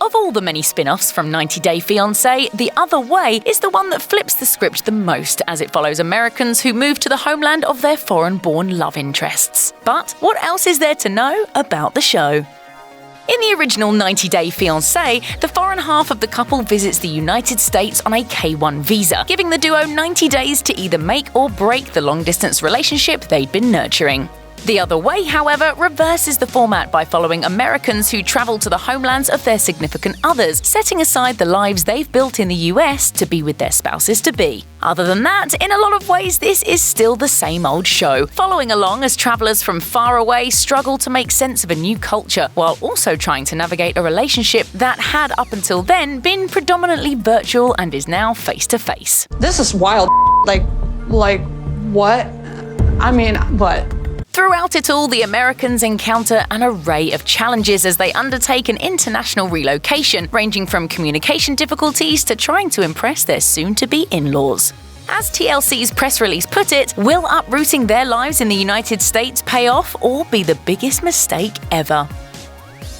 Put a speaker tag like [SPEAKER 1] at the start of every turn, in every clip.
[SPEAKER 1] Of all the many spin-offs from 90 Day Fiancé, The Other Way is the one that flips the script the most, as it follows Americans who move to the homeland of their foreign-born love interests. But what else is there to know about the show? In the original 90 Day Fiancé, the foreign half of the couple visits the United States on a K-1 visa, giving the duo 90 days to either make or break the long-distance relationship they'd been nurturing. The Other Way, however, reverses the format by following Americans who travel to the homelands of their significant others, setting aside the lives they've built in the US to be with their spouses-to-be. Other than that, in a lot of ways, this is still the same old show, following along as travelers from far away struggle to make sense of a new culture, while also trying to navigate a relationship that had up until then been predominantly virtual and is now face-to-face.
[SPEAKER 2] This is wild. Like, what? I mean, what?
[SPEAKER 1] Throughout it all, the Americans encounter an array of challenges as they undertake an international relocation, ranging from communication difficulties to trying to impress their soon-to-be in-laws. As TLC's press release put it, will uprooting their lives in the United States pay off or be the biggest mistake ever?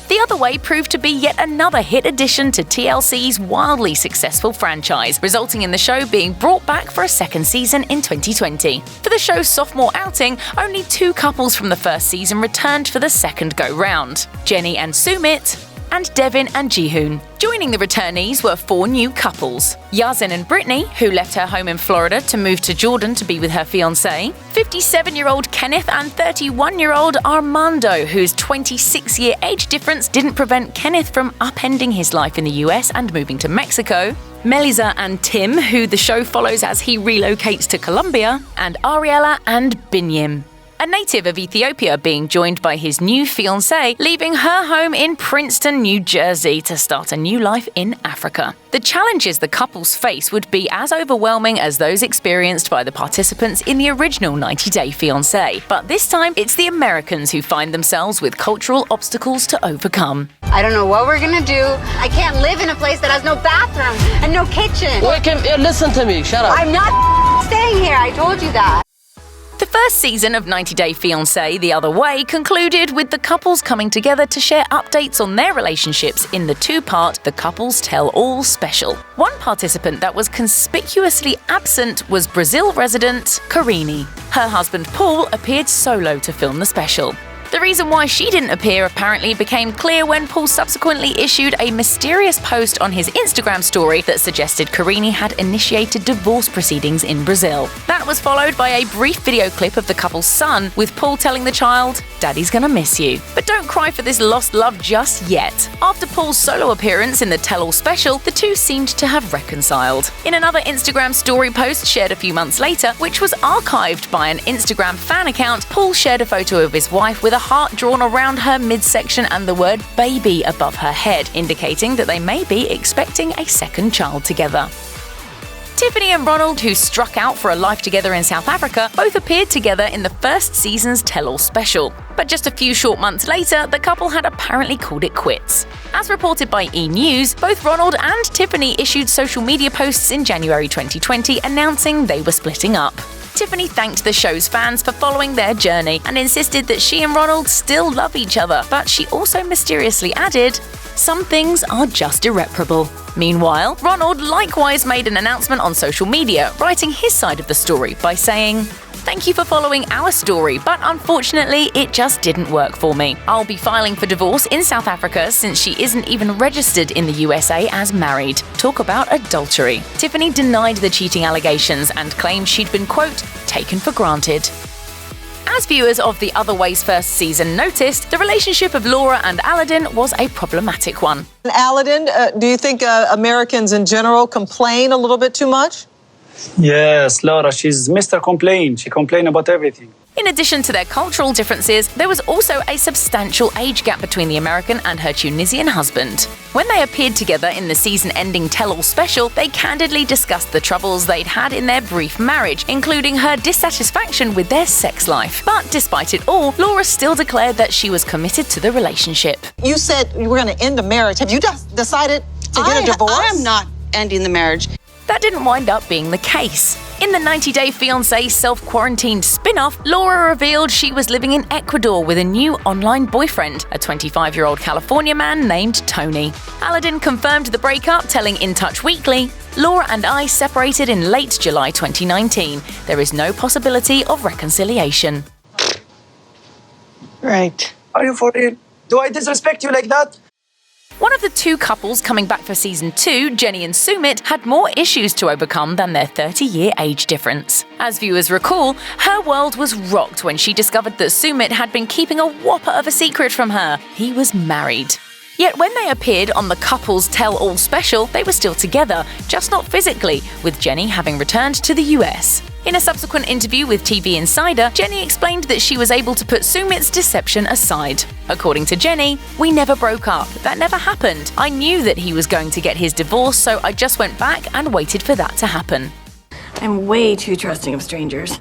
[SPEAKER 1] The Other Way proved to be yet another hit addition to TLC's wildly successful franchise, resulting in the show being brought back for a second season in 2020. For the show's sophomore outing, only 2 couples from the first season returned for the second go-round: Jenny and Sumit, and Devin and Jihoon. Joining the returnees were 4 new couples: Yazin and Brittany, who left her home in Florida to move to Jordan to be with her fiancé; 57-year-old Kenneth and 31-year-old Armando, whose 26-year age difference didn't prevent Kenneth from upending his life in the US and moving to Mexico; Melissa and Tim, who the show follows as he relocates to Colombia; and Ariella and Binyam, a native of Ethiopia, being joined by his new fiancée, leaving her home in Princeton, New Jersey, to start a new life in Africa. The challenges the couples face would be as overwhelming as those experienced by the participants in the original 90 Day Fiancé, but this time it's the Americans who find themselves with cultural obstacles to overcome.
[SPEAKER 3] I don't know what we're gonna do. I can't live in a place that has no bathroom and no kitchen.
[SPEAKER 4] Listen to me, shut up.
[SPEAKER 3] I'm not staying here, I told you that.
[SPEAKER 1] The first season of 90 Day Fiancé, The Other Way, concluded with the couples coming together to share updates on their relationships in the 2-part The Couples Tell All special. One participant that was conspicuously absent was Brazil resident Karini. Her husband Paul appeared solo to film the special. The reason why she didn't appear apparently became clear when Paul subsequently issued a mysterious post on his Instagram story that suggested Karini had initiated divorce proceedings in Brazil. That was followed by a brief video clip of the couple's son, with Paul telling the child, "Daddy's gonna miss you." But don't cry for this lost love just yet. After Paul's solo appearance in the Tell All special, the two seemed to have reconciled. In another Instagram story post shared a few months later, which was archived by an Instagram fan account, Paul shared a photo of his wife with a heart drawn around her midsection and the word baby above her head, indicating that they may be expecting a second child together. Tiffany and Ronald, who struck out for a life together in South Africa, both appeared together in the first season's Tell All special. But just a few short months later, the couple had apparently called it quits. As reported by E! News, both Ronald and Tiffany issued social media posts in January 2020 announcing they were splitting up. Tiffany thanked the show's fans for following their journey and insisted that she and Ronald still love each other, but she also mysteriously added, "Some things are just irreparable." Meanwhile, Ronald likewise made an announcement on social media, writing his side of the story by saying, "Thank you for following our story, but unfortunately, it just didn't work for me. I'll be filing for divorce in South Africa since she isn't even registered in the USA as married. Talk about adultery." Tiffany denied the cheating allegations and claimed she'd been, quote, "taken for granted." As viewers of The Other Way's first season noticed, the relationship of Laura and Aladin was a problematic one.
[SPEAKER 5] Aladin, do you think Americans in general complain a little bit too much?
[SPEAKER 6] Yes, Laura, she's Mr. Complain. She complains about everything.
[SPEAKER 1] In addition to their cultural differences, there was also a substantial age gap between the American and her Tunisian husband. When they appeared together in the season-ending Tell All special, they candidly discussed the troubles they'd had in their brief marriage, including her dissatisfaction with their sex life. But despite it all, Laura still declared that she was committed to the relationship.
[SPEAKER 5] You said you were going to end the marriage. Have you decided to get a divorce?
[SPEAKER 7] I am not ending the marriage.
[SPEAKER 1] That didn't wind up being the case. In the 90 Day Fiancé self-quarantined spin-off, Laura revealed she was living in Ecuador with a new online boyfriend, a 25-year-old California man named Tony. Aladin confirmed the breakup, telling In Touch Weekly, "Laura and I separated in late July 2019. There is no possibility of reconciliation."
[SPEAKER 2] Right.
[SPEAKER 6] Are you for real? Do I disrespect you like that?
[SPEAKER 1] One of the two couples coming back for season 2, Jenny and Sumit, had more issues to overcome than their 30-year age difference. As viewers recall, her world was rocked when she discovered that Sumit had been keeping a whopper of a secret from her. He was married. Yet when they appeared on the Couples Tell All special, they were still together, just not physically, with Jenny having returned to the US. In a subsequent interview with TV Insider, Jenny explained that she was able to put Sumit's deception aside. According to Jenny, "We never broke up. That never happened. I knew that he was going to get his divorce, so I just went back and waited for that to happen."
[SPEAKER 7] I'm way too trusting of strangers.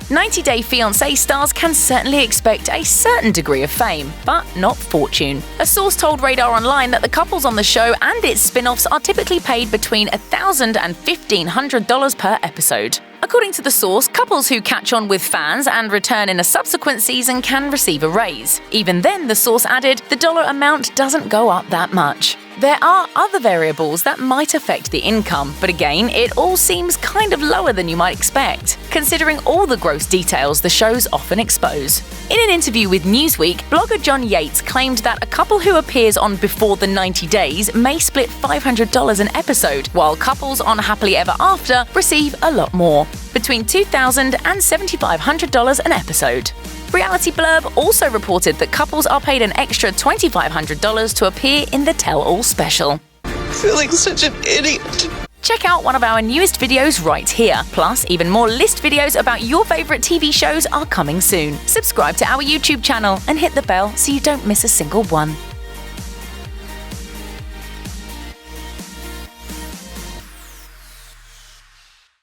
[SPEAKER 1] 90 Day Fiancé stars can certainly expect a certain degree of fame, but not fortune. A source told Radar Online that the couples on the show and its spin-offs are typically paid between $1,000 and $1,500 per episode. According to the source, couples who catch on with fans and return in a subsequent season can receive a raise. Even then, the source added, the dollar amount doesn't go up that much. There are other variables that might affect the income, but again, it all seems kind of lower than you might expect, considering all the gross details the shows often expose. In an interview with Newsweek, blogger John Yates claimed that a couple who appears on Before the 90 Days may split $500 an episode, while couples on Happily Ever After receive a lot more, between $2,000 and $7,500 an episode. Reality Blurb also reported that couples are paid an extra $2,500 to appear in the Tell All special.
[SPEAKER 5] I feel like such an idiot.
[SPEAKER 1] Check out one of our newest videos right here. Plus, even more list videos about your favorite TV shows are coming soon. Subscribe to our YouTube channel and hit the bell so you don't miss a single one.